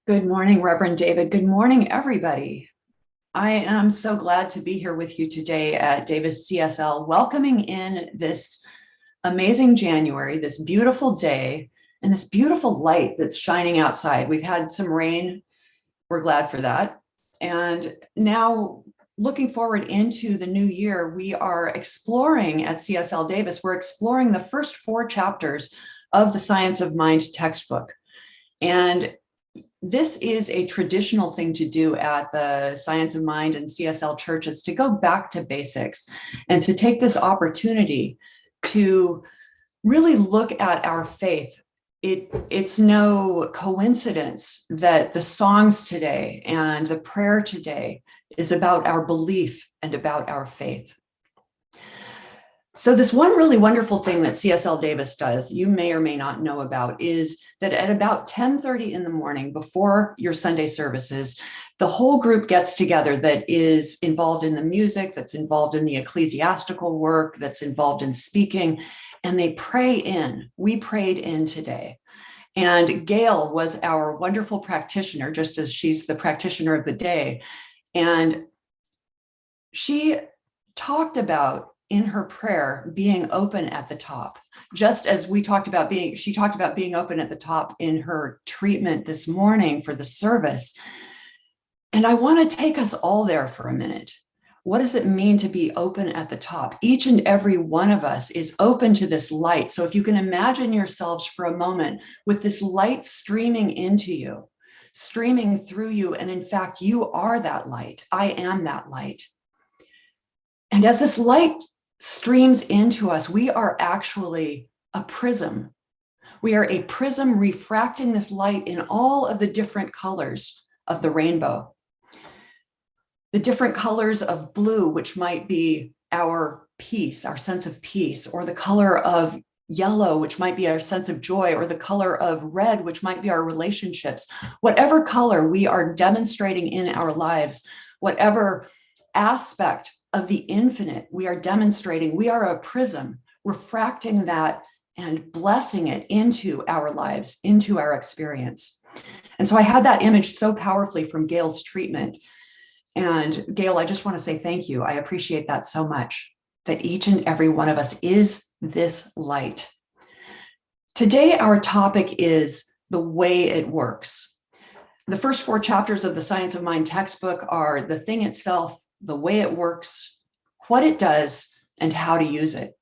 Good morning, Reverend David. Good morning, everybody. I am so glad to be here with you today at Davis CSL, welcoming in this amazing January, this beautiful day, and this beautiful light that's shining outside. We've had some rain. We're glad for that. And now, looking forward into the new year, we are exploring at CSL Davis, we're exploring the first 4 chapters of the Science of Mind textbook. And this is a traditional thing to do at the Science of Mind and CSL churches, to go back to basics and to take this opportunity to really look at our faith. It's no coincidence that the songs today and the prayer today is about our belief and about our faith. So this one really wonderful thing that CSL Davis does, you may or may not know about, is that at about 10:30 in the morning before your Sunday services, the whole group gets together that is involved in the music, that's involved in the ecclesiastical work, that's involved in speaking, and they pray in. We prayed in today. And Gail was our wonderful practitioner, just as she's the practitioner of the day. And she talked about in her prayer being open at the top, just as she talked about being open at the top in her treatment this morning for the service. And I want to take us all there for a minute. What does it mean to be open at the top? Each and every one of us is open to this light. So if you can imagine yourselves for a moment with this light streaming into you, streaming through you, and in fact, you are that light. I am that light. And as this light streams into us, we are actually a prism. We are a prism refracting this light in all of the different colors of the rainbow. The different colors of blue, which might be our peace, our sense of peace, or the color of yellow, which might be our sense of joy, or the color of red, which might be our relationships. Whatever color we are demonstrating in our lives, whatever aspect of the infinite we are demonstrating, we are a prism refracting that and blessing it into our lives, into our experience. And so I had that image so powerfully from Gail's treatment. And Gail, I just want to say thank you. I appreciate that so much, that each and every one of us is this light. Today, our topic is the way it works. The first 4 chapters of the Science of Mind textbook are the thing itself, the way it works, what it does, and how to use it.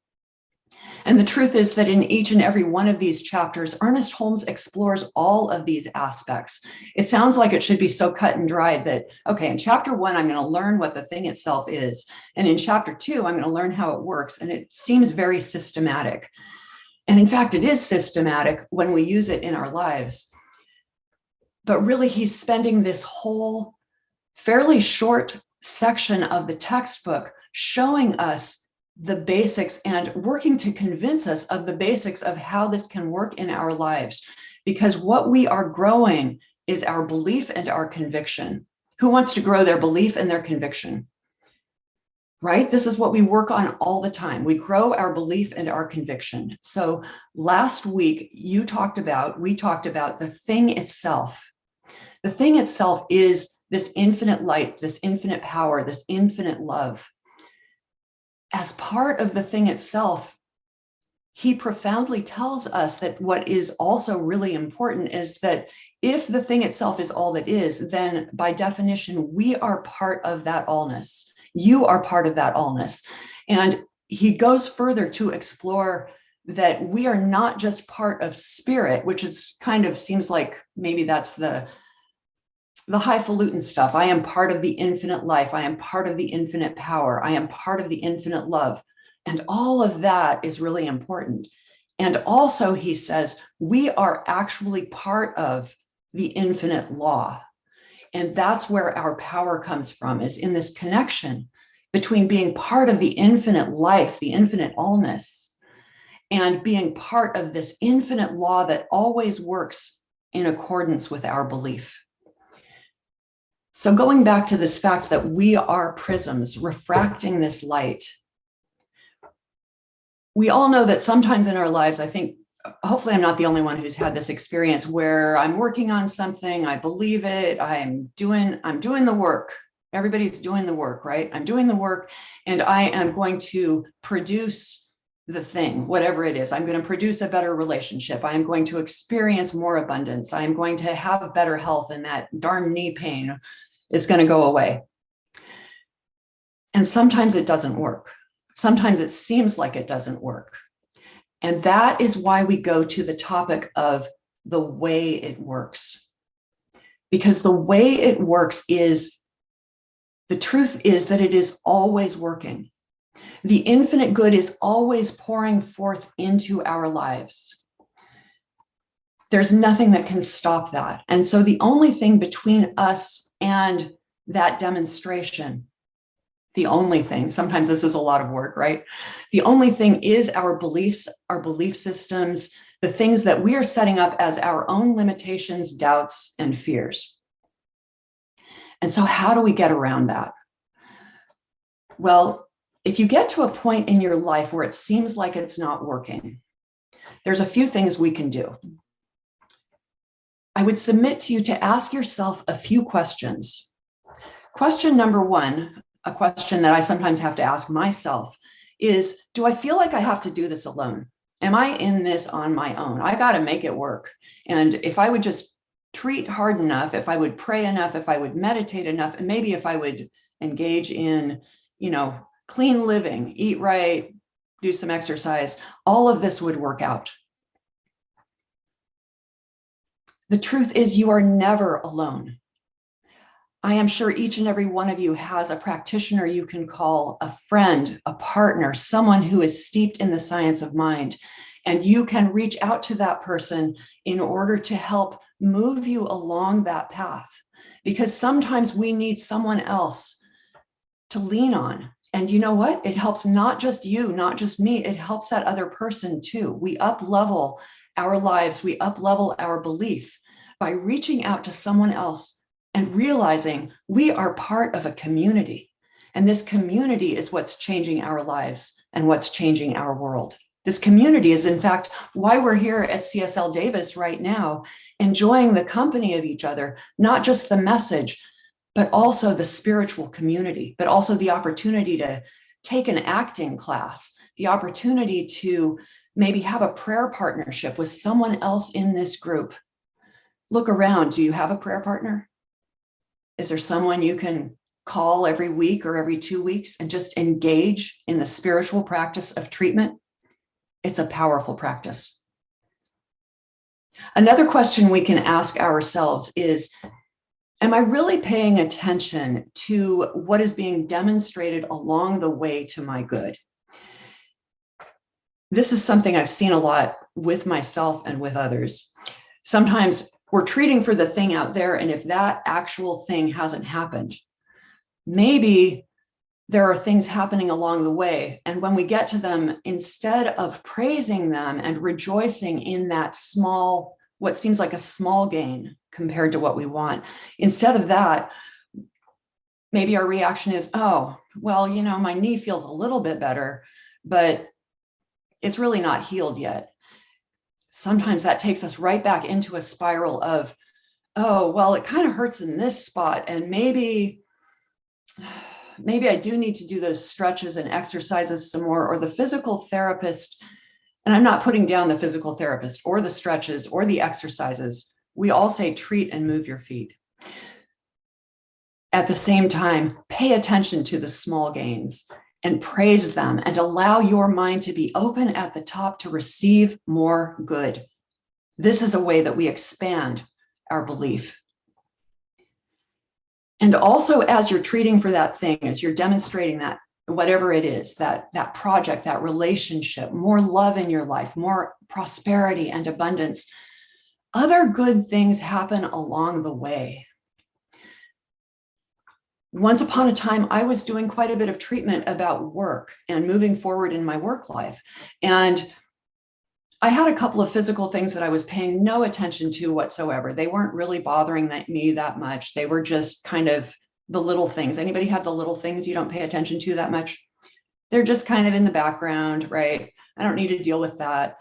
And the truth is that in each and every one of these chapters, Ernest Holmes explores all of these aspects. It sounds like it should be so cut and dried that, okay, in chapter 1, I'm going to learn what the thing itself is. And in chapter 2, I'm going to learn how it works. And it seems very systematic. And in fact, it is systematic when we use it in our lives. But really, he's spending this whole fairly short section of the textbook showing us the basics and working to convince us of the basics of how this can work in our lives. Because what we are growing is our belief and our conviction. Who wants to grow their belief and their conviction? Right? This is what we work on all the time. We grow our belief and our conviction. So last week, we talked about the thing itself. The thing itself is this infinite light, this infinite power, this infinite love. As part of the thing itself, he profoundly tells us that what is also really important is that if the thing itself is all that is, then by definition, we are part of that allness. You are part of that allness. And he goes further to explore that we are not just part of spirit, which is kind of seems like maybe that's the highfalutin stuff. I am part of the infinite life. I am part of the infinite power. I am part of the infinite love. And all of that is really important. And also, he says, we are actually part of the infinite law. And that's where our power comes from, is in this connection between being part of the infinite life, the infinite allness, and being part of this infinite law that always works in accordance with our belief. So going back to this fact that we are prisms refracting this light, we all know that sometimes in our lives, I think hopefully I'm not the only one who's had this experience where I'm working on something, I believe it, I'm doing the work. Everybody's doing the work, right? I'm doing the work and I am going to produce the thing, whatever it is. I'm going to produce a better relationship. I am going to experience more abundance. I am going to have better health, and that darn knee pain is going to go away. And sometimes it doesn't work. Sometimes it seems like it doesn't work. And that is why we go to the topic of the way it works. Because the way it works is, the truth is that it is always working. The infinite good is always pouring forth into our lives. There's nothing that can stop that. And so the only thing between us and that demonstration, the only thing, sometimes this is a lot of work, right? The only thing is our beliefs, our belief systems, the things that we are setting up as our own limitations, doubts, and fears. And so how do we get around that? Well, if you get to a point in your life where it seems like it's not working, there's a few things we can do. I would submit to you to ask yourself a few questions. Question number one, a question that I sometimes have to ask myself, is, do I feel like I have to do this alone? Am I in this on my own? I got to make it work. And if I would just treat hard enough, if I would pray enough, if I would meditate enough, and maybe if I would engage in, clean living, eat right, do some exercise, all of this would work out. The truth is, you are never alone. I am sure each and every one of you has a practitioner you can call, a friend, a partner, someone who is steeped in the science of mind, and you can reach out to that person in order to help move you along that path. Because sometimes we need someone else to lean on. And you know what? It helps not just you, not just me, it helps that other person too. We up-level our lives, we up-level our belief by reaching out to someone else and realizing we are part of a community. And this community is what's changing our lives and what's changing our world. This community is, in fact, why we're here at CSL Davis right now, enjoying the company of each other, not just the message, but also the spiritual community, but also the opportunity to take an acting class, the opportunity to maybe have a prayer partnership with someone else in this group. Look around. Do you have a prayer partner? Is there someone you can call every week or every 2 weeks and just engage in the spiritual practice of treatment? It's a powerful practice. Another question we can ask ourselves is, am I really paying attention to what is being demonstrated along the way to my good? This is something I've seen a lot with myself and with others. Sometimes we're treating for the thing out there, and if that actual thing hasn't happened, maybe there are things happening along the way. And when we get to them, instead of praising them and rejoicing in that small, what seems like a small gain compared to what we want, instead of that, maybe our reaction is, oh, well, my knee feels a little bit better, but it's really not healed yet. Sometimes that takes us right back into a spiral of, oh, well, it kind of hurts in this spot, and maybe I do need to do those stretches and exercises some more, or the physical therapist, and I'm not putting down the physical therapist or the stretches or the exercises. We all say treat and move your feet. At the same time, pay attention to the small gains and praise them and allow your mind to be open at the top to receive more good. This is a way that we expand our belief. And also, as you're treating for that thing, as you're demonstrating that, whatever it is, that project, that relationship, more love in your life, more prosperity and abundance, other good things happen along the way. Once upon a time, I was doing quite a bit of treatment about work and moving forward in my work life. And I had a couple of physical things that I was paying no attention to whatsoever. They weren't really bothering me that much. They were just kind of the little things. Anybody have the little things you don't pay attention to that much? They're just kind of in the background, right? I don't need to deal with that.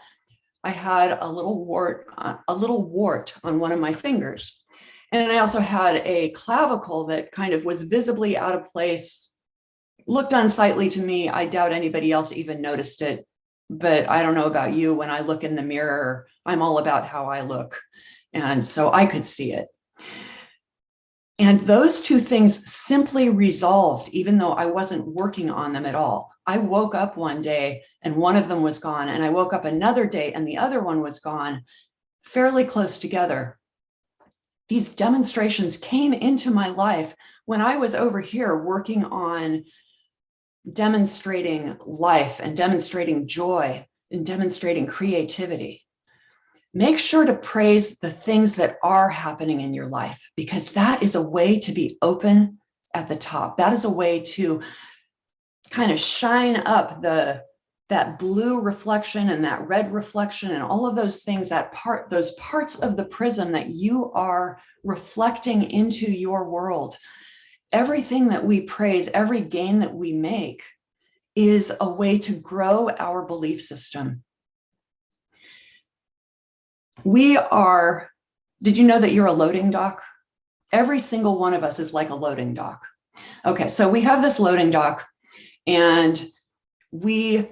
I had a little wart on one of my fingers. And I also had a clavicle that kind of was visibly out of place, looked unsightly to me. I doubt anybody else even noticed it. But I don't know about you. When I look in the mirror, I'm all about how I look. And so I could see it. And those two things simply resolved, even though I wasn't working on them at all. I woke up one day and one of them was gone. And I woke up another day and the other one was gone, fairly close together. These demonstrations came into my life when I was over here working on demonstrating life and demonstrating joy and demonstrating creativity. Make sure to praise the things that are happening in your life, because that is a way to be open at the top. That is a way to kind of shine up that blue reflection and that red reflection and all of those things, those parts of the prism that you are reflecting into your world. Everything that we praise, every gain that we make is a way to grow our belief system. Did you know that you're a loading dock? Every single one of us is like a loading dock. Okay, so we have this loading dock and we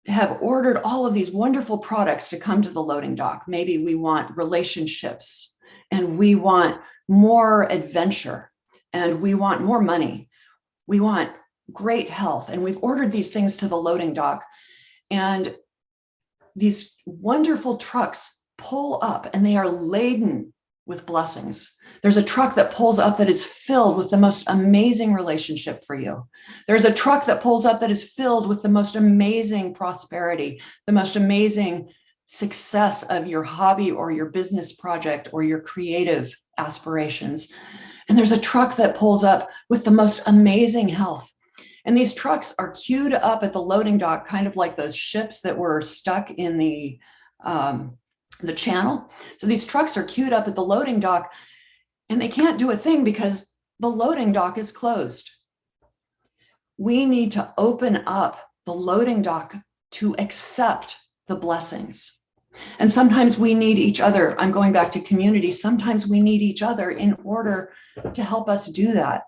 have ordered all of these wonderful products to come to the loading dock. Maybe we want relationships and we want more adventure and we want more money. We want great health. And we've ordered these things to the loading dock and these wonderful trucks pull up and they are laden with blessings. There's a truck that pulls up that is filled with the most amazing relationship for you. There's a truck that pulls up that is filled with the most amazing prosperity, the most amazing success of your hobby or your business project or your creative aspirations. And there's a truck that pulls up with the most amazing health. And these trucks are queued up at the loading dock, kind of like those ships that were stuck in the channel. So these trucks are queued up at the loading dock and they can't do a thing because the loading dock is closed. We need to open up the loading dock to accept the blessings. And sometimes we need each other. I'm going back to community. Sometimes we need each other in order to help us do that.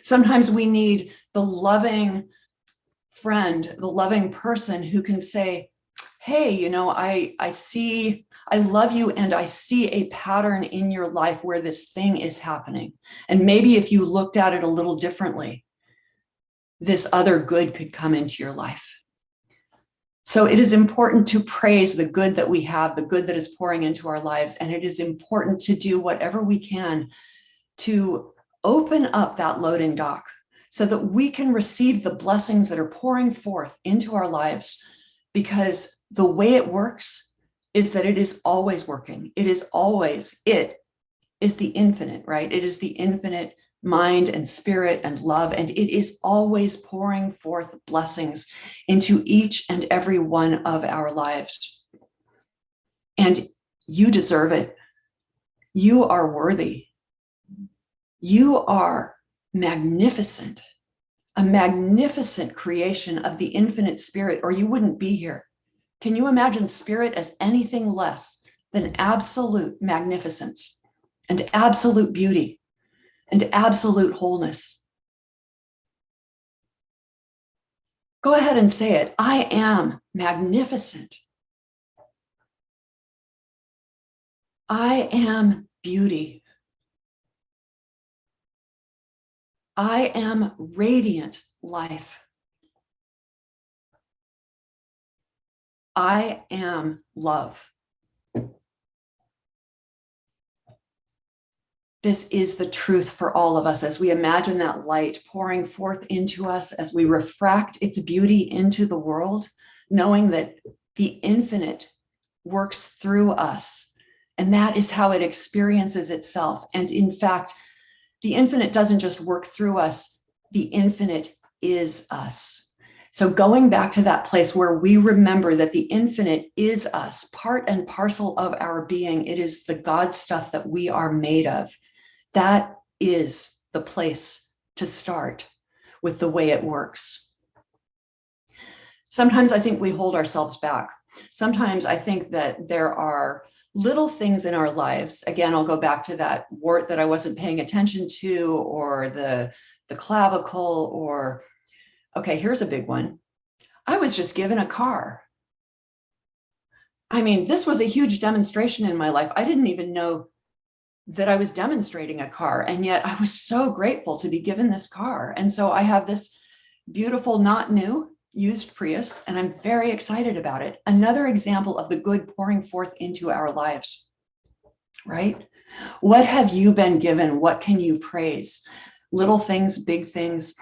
Sometimes we need the loving friend, the loving person who can say, hey, you know, I love you and I see a pattern in your life where this thing is happening. And maybe if you looked at it a little differently, this other good could come into your life. So it is important to praise the good that we have, the good that is pouring into our lives. And it is important to do whatever we can to open up that loading dock so that we can receive the blessings that are pouring forth into our lives, because the way it works is that it is always working. It is the infinite, right? It is the infinite mind and spirit and love, and it is always pouring forth blessings into each and every one of our lives. And you deserve it. You are worthy. You are magnificent, a magnificent creation of the infinite spirit, or you wouldn't be here. Can you imagine spirit as anything less than absolute magnificence and absolute beauty and absolute wholeness? Go ahead and say it. I am magnificent. I am beauty. I am radiant life. I am love. This is the truth for all of us as we imagine that light pouring forth into us, as we refract its beauty into the world, knowing that the infinite works through us. And that is how it experiences itself. And in fact, the infinite doesn't just work through us, the infinite is us. So going back to that place where we remember that the infinite is us, part and parcel of our being, it is the God stuff that we are made of. That is the place to start with the way it works. Sometimes I think we hold ourselves back. Sometimes I think that there are little things in our lives. Again, I'll go back to that wart that I wasn't paying attention to, or the clavicle, or, okay, here's a big one. I was just given a car. I mean, this was a huge demonstration in my life. I didn't even know that I was demonstrating a car, and yet I was so grateful to be given this car. And so I have this beautiful, not new, used Prius, and I'm very excited about it. Another example of the good pouring forth into our lives, right? What have you been given? What can you praise? Little things, big things.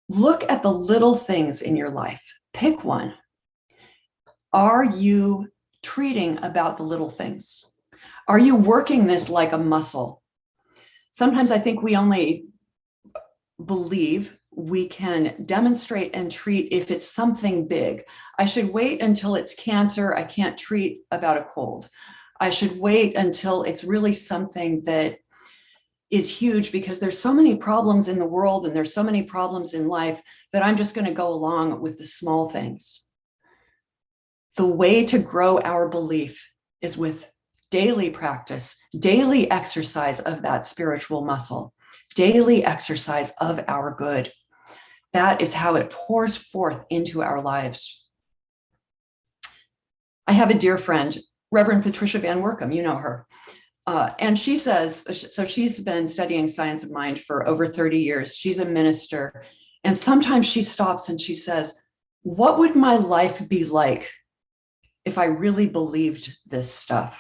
Look at the little things in your life. Pick one. Are you treating about the little things? Are you working this like a muscle? Sometimes I think we only believe we can demonstrate and treat if it's something big. I should wait until it's cancer. I can't treat about a cold. I should wait until it's really something that is huge, because there's so many problems in the world and there's so many problems in life that I'm just going to go along with the small things. The way to grow our belief is with daily practice, daily exercise of that spiritual muscle, daily exercise of our good. That is how it pours forth into our lives. I have a dear friend, Reverend Patricia Van Workum, you know her. And she says, so she's been studying science of mind for over 30 years. She's a minister. And sometimes she stops and she says, what would my life be like if I really believed this stuff?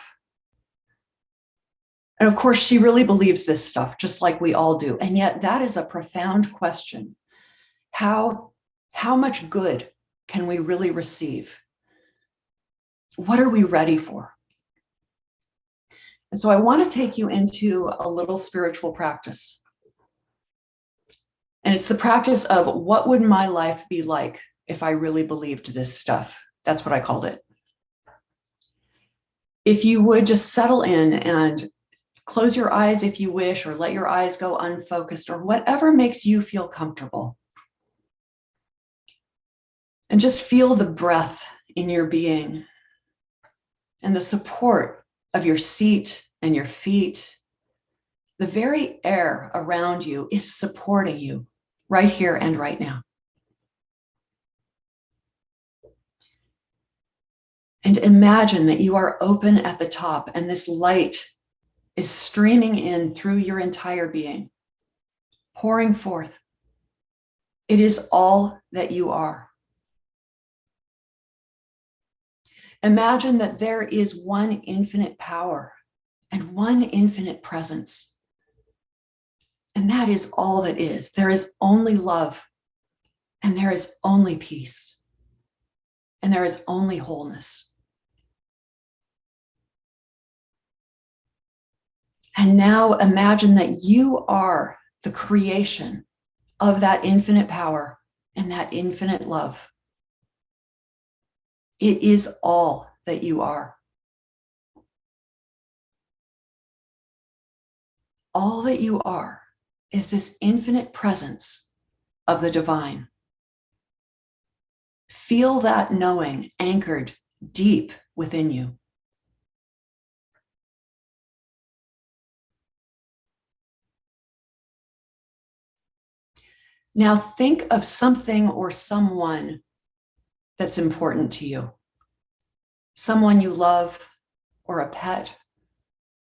And of course, she really believes this stuff, just like we all do. And yet that is a profound question. How much good can we really receive? What are we ready for? And so I want to take you into a little spiritual practice. And it's the practice of, what would my life be like if I really believed this stuff? That's what I called it. If you would just settle in and close your eyes if you wish, or let your eyes go unfocused, or whatever makes you feel comfortable. And just feel the breath in your being and the support of your seat and your feet. The very air around you is supporting you right here and right now. And imagine that you are open at the top and this light is streaming in through your entire being, pouring forth. It is all that you are. Imagine that there is one infinite power and one infinite presence. And that is all that is. There is only love, and there is only peace, and there is only wholeness. And now imagine that you are the creation of that infinite power and that infinite love. It is all that you are. All that you are is this infinite presence of the divine. Feel that knowing anchored deep within you. Now think of something or someone that's important to you. Someone you love, or a pet,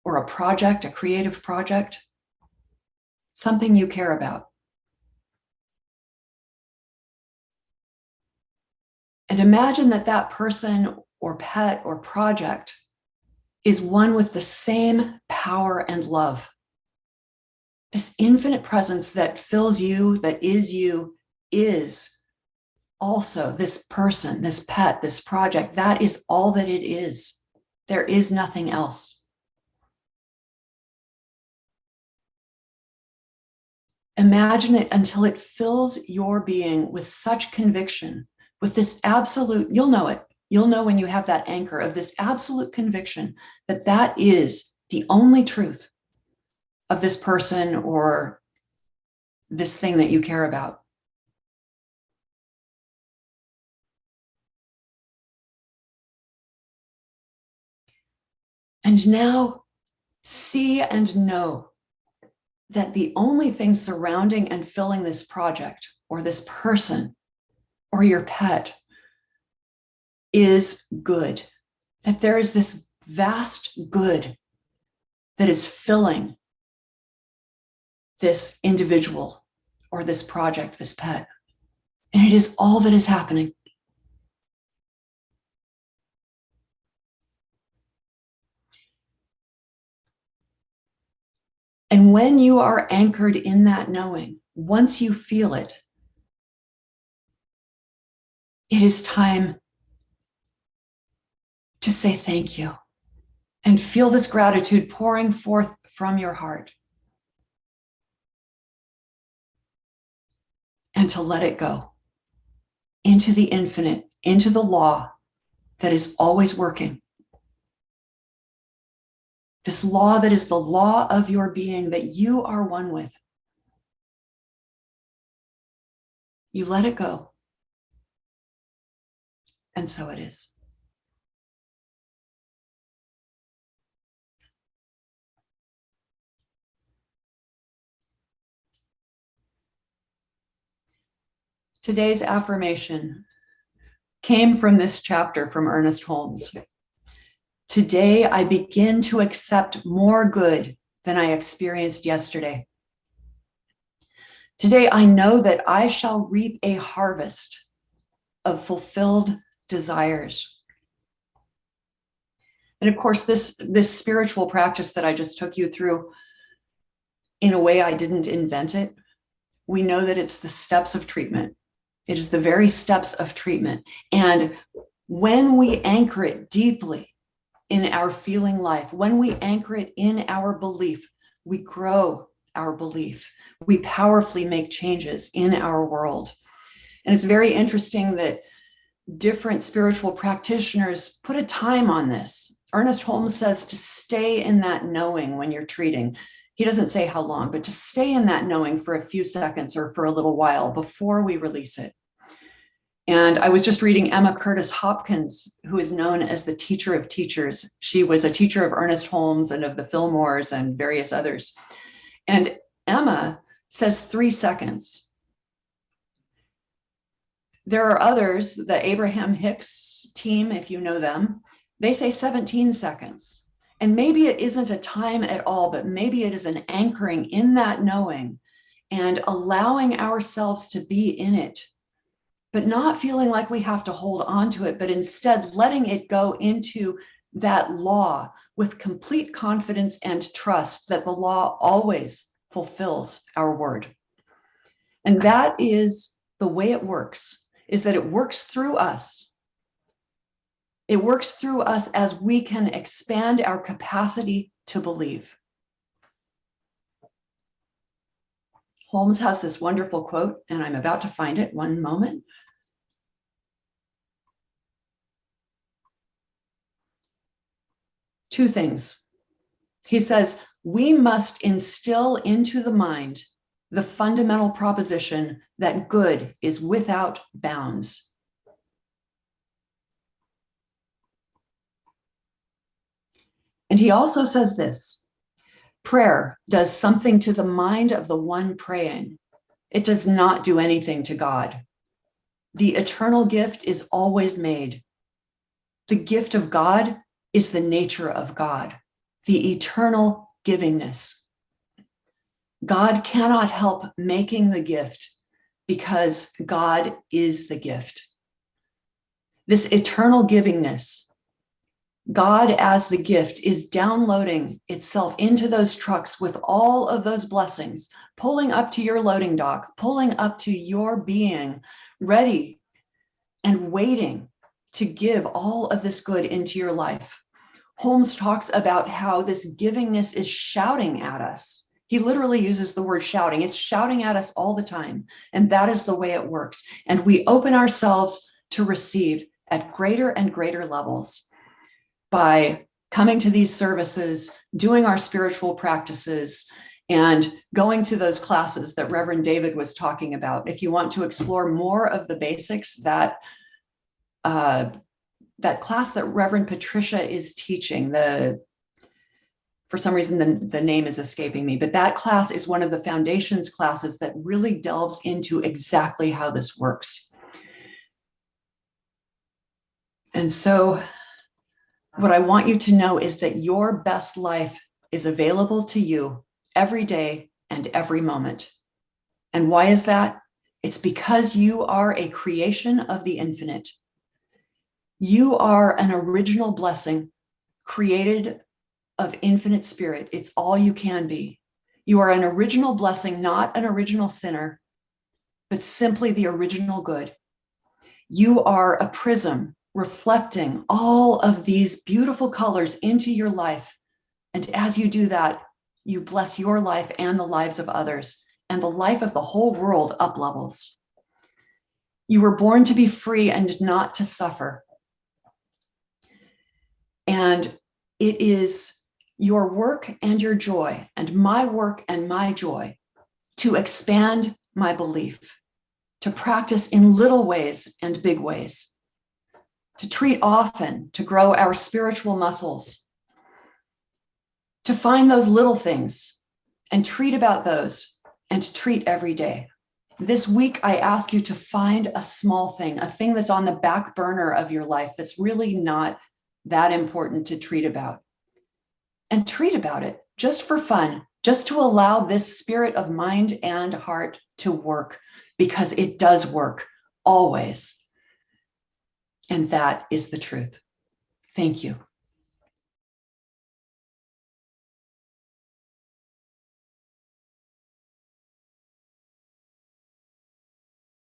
or a project, a creative project, something you care about. And imagine that that person or pet or project is one with the same power and love. This infinite presence that fills you, that is also this person, this pet, this project. That is all that it is. There is nothing else. Imagine it until it fills your being with such conviction, with this absolute, you'll know it. You'll know when you have that anchor of this absolute conviction that that is the only truth of this person or this thing that you care about. And now see and know that the only thing surrounding and filling this project or this person or your pet is good. That there is this vast good that is filling this individual or this project, this pet. And it is all that is happening. And when you are anchored in that knowing, once you feel it, it is time to say thank you and feel this gratitude pouring forth from your heart. And to let it go into the infinite, into the law that is always working. This law that is the law of your being that you are one with. You let it go. And so it is. Today's affirmation came from this chapter from Ernest Holmes. Today, I begin to accept more good than I experienced yesterday. Today, I know that I shall reap a harvest of fulfilled desires. And of course, this spiritual practice that I just took you through, in a way, I didn't invent it. We know that it's the steps of treatment. It is the very steps of treatment. And when we anchor it deeply in our feeling life, when we anchor it in our belief, we grow our belief. We powerfully make changes in our world. And it's very interesting that different spiritual practitioners put a time on this. Ernest Holmes says to stay in that knowing when you're treating. He doesn't say how long, but to stay in that knowing for a few seconds or for a little while before we release it. And I was just reading Emma Curtis Hopkins, who is known as the teacher of teachers. She was a teacher of Ernest Holmes and of the Fillmores and various others. And Emma says 3 seconds. There are others, the Abraham Hicks team, if you know them, they say 17 seconds. And maybe it isn't a time at all, but maybe it is an anchoring in that knowing and allowing ourselves to be in it, but not feeling like we have to hold on to it, but instead letting it go into that law with complete confidence and trust that the law always fulfills our word. And that is the way it works, is that it works through us. It works through us as we can expand our capacity to believe. Holmes has this wonderful quote, and I'm about to find it. One moment. Two things. He says, we must instill into the mind the fundamental proposition that good is without bounds. And he also says this, prayer does something to the mind of the one praying. It does not do anything to God. The eternal gift is always made. The gift of God is the nature of God, the eternal givingness. God cannot help making the gift because God is the gift. This eternal givingness, God as the gift, is downloading itself into those trucks with all of those blessings, pulling up to your loading dock, pulling up to your being, ready and waiting to give all of this good into your life. Holmes talks about how this givingness is shouting at us. He literally uses the word shouting. It's shouting at us all the time. And that is the way it works. And we open ourselves to receive at greater and greater levels by coming to these services, doing our spiritual practices, and going to those classes that Reverend David was talking about. If you want to explore more of the basics, that class that Reverend Patricia is teaching, the For some reason, the name is escaping me, but that class is one of the foundations classes that really delves into exactly how this works. And so what I want you to know is that your best life is available to you every day and every moment. And why is that? It's because you are a creation of the infinite. You are an original blessing created of infinite spirit. It's all you can be. You are an original blessing, not an original sinner, but simply the original good. You are a prism reflecting all of these beautiful colors into your life. And as you do that, you bless your life and the lives of others, and the life of the whole world up levels. You were born to be free and not to suffer. And it is your work and your joy, and my work and my joy, to expand my belief, to practice in little ways and big ways, to treat often, to grow our spiritual muscles, to find those little things and treat about those, and to treat every day. This week, I ask you to find a small thing, a thing that's on the back burner of your life that's really not that important to treat about. And treat about it just for fun, just to allow this spirit of mind and heart to work, because it does work always. And that is the truth. Thank you.